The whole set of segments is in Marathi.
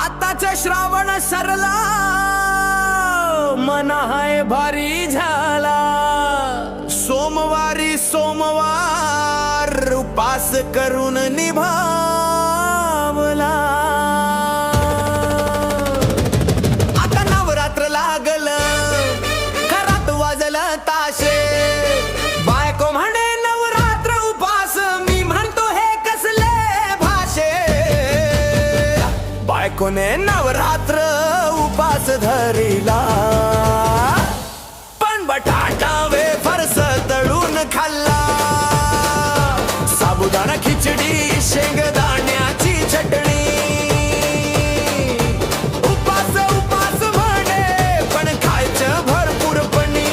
आताच श्रावण सरला मन हाय भारी झाला। सोमवारी सोमवार उपास करून निभावला। आता नवरात्र लागल घरात वाजलं ताशे। बायको म्हणे नवरात्र उपास, मी म्हणतो हे कसले भाषे। बायकोने नवरात्र उपास धरिला, पण बटाटा वेफर्स तळून खाल्ला। साबुदाणा खिचडी शेंगदाण्याची चटणी। उपास उपास म्हणे पण खायचं भरपूरपणी।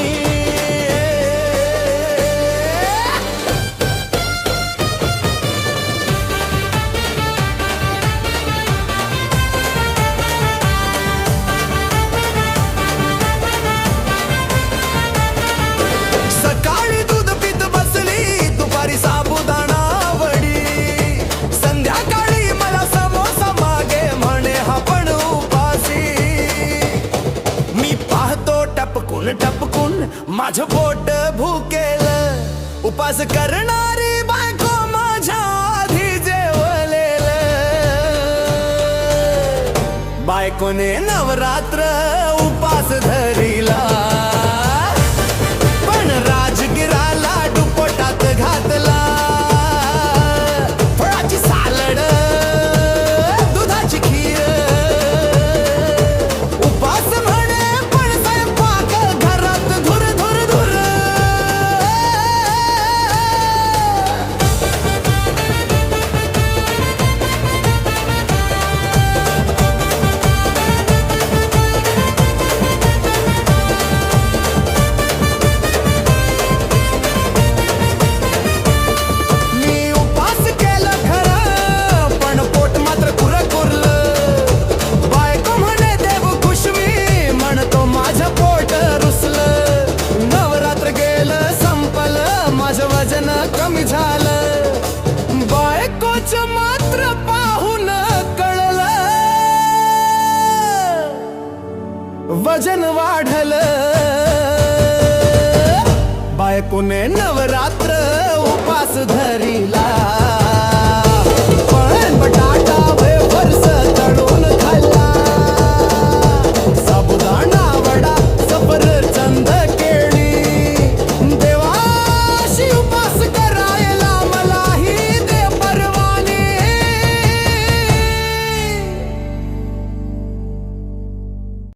सकाळी दूध पीत बसली, दुपारी साबुदाणा वडी। संध्याकाळी मला समोसा मागे म्हणे हा पण उपासी। मी पाहतो टपकून टपकून माझं पोट भुकेलं। उपास करणारी बायको माझ्या आधी जेवलेलं। बायकोने नवरात्र उपास धरिला, पण राजगिराला दुपटात घातला। फळाची सालड दुधाची खीर। उपास म्हणे पण स्वयंपाक घरात धुर धुर धुर। मी उपास केलं खरं, पण पोट मात्र कुरकुरलं। बायको म्हणे देव खुश, मी म्हणतो माझं पोट रुसलं। नवरात्र गेलं संपलं, माझं वजन कमी झालं। बायकोच मात्र पाहून कळलं, वजन वाढलं। बायकोने नवरात्र उपास धरिला।